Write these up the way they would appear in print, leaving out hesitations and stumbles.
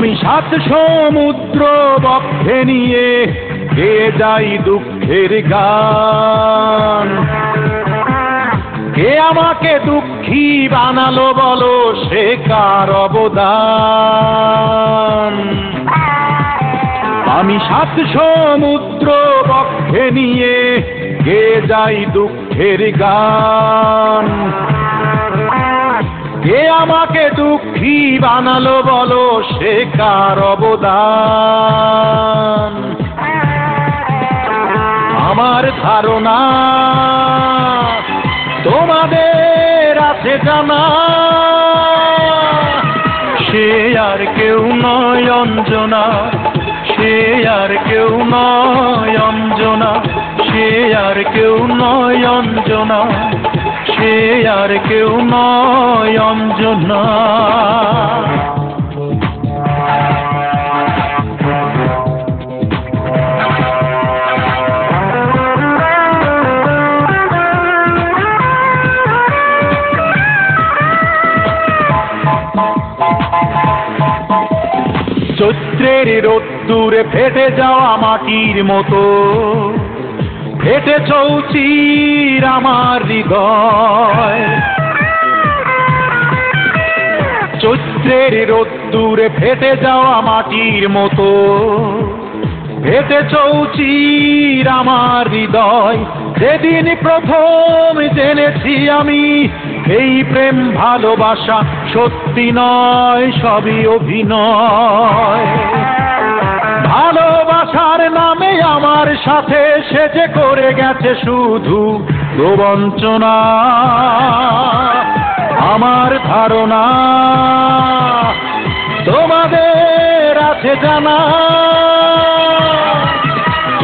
আমি সাত সমুদ্র বক্ষে নিয়ে গেয়ে যাই দুঃখের গান। কে আমাকে দুঃখী বানালো বলো, সে কার অবদান? আমি সাত সমুদ্র বক্ষে নিয়ে গেয়ে যাই দুঃখের গান। কে আমাকে দুঃখী বানালো বলো, সে কার অবদান? আমার ধারণা তোমাদের আছে জানা, সে আর কেউ নয় অঞ্জনা, সে আর কেউ নয় অঞ্জনা, সে আর কেউ নয় অঞ্জনা, সে আর কেউ নয় অঞ্জনা। চৈত্রের রোদ্দুরে ফেটে যাওয়া মাটির মতো ফেটে চৌচির আমার হৃদয়। চৈত্রের রোদ্দুরে ফেটে যাওয়া মাটির মতো ফেটে চৌচির আমার হৃদয়। যেদিন প্রথম জেনেছি আমি এই প্রেম ভালোবাসা সত্যি নয়, সবই অভিনয়। ভালোবাসার নামে আমার সাথে সে যে করে গেছে শুধু প্রবঞ্চনা। আমার ধারণা তোমাদের আছে জানা,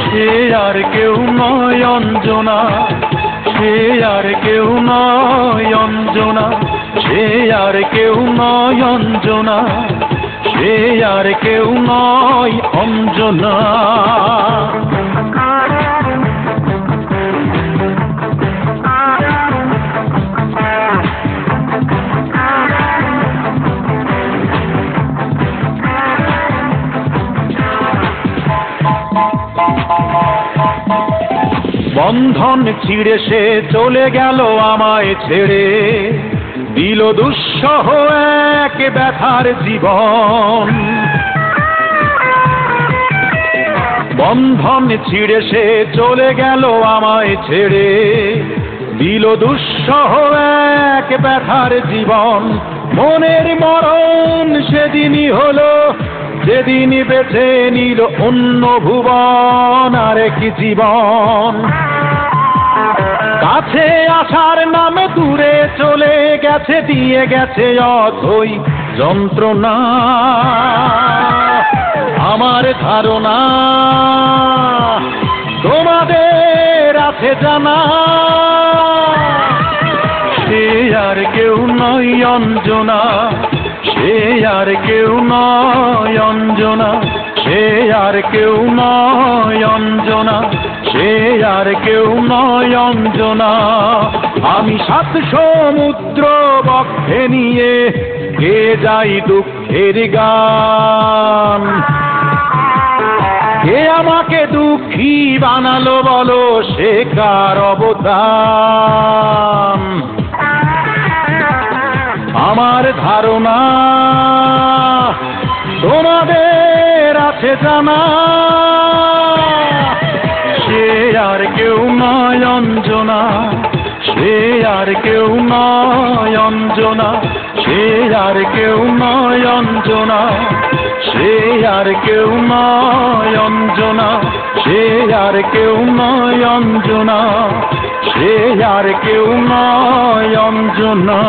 সে আর কেউ নয় অঞ্জনা, সে আর কেউ নয় অঞ্জনা, সে আর কেউ নয় অঞ্জনা, সে আর কেউ নয় অঞ্জনা। বন্ধন ছিঁড়ে সে চলে গেল আমায় ছেড়ে, দিল দুঃসহ এক ব্যথার জীবন। বন্ধন ছিঁড়ে সে চলে গেল আমায় ছেড়ে, দিল দুঃসহ এক ব্যথার জীবন। মনের মরণ সেদিনই হলো যেদিন বেছে নিল অন্য ভুবন আর কি জীবন। কাছে আসার নামে দূরে চলে গেছে, দিয়ে গেছে অথই যন্ত্রণা। আমার ধারণা তোমাদের আছে জানা, সে আর কেউ নয় অঞ্জনা, সে আর কেউ নয় অঞ্জনা, সে আর কেউ নয় অঞ্জনা, সে আর কেউ নয় অঞ্জনা। আমি সাত সমুদ্র বক্ষে নিয়ে গেয়ে যাই দুঃখের গান। কে আমাকে দুঃখী বানালো বলো, সে কার অবদান? আমার ধারণা তোমাদের আছে জানা, সে আর কেউ নয় অঞ্জনা, সে আর কেউ নয় অঞ্জনা, সে আর কেউ নয় অঞ্জনা, সে আর কেউ নয় অঞ্জনা, সে আর কেউ নয় অঞ্জনা, সে আর কেউ নয় অঞ্জনা।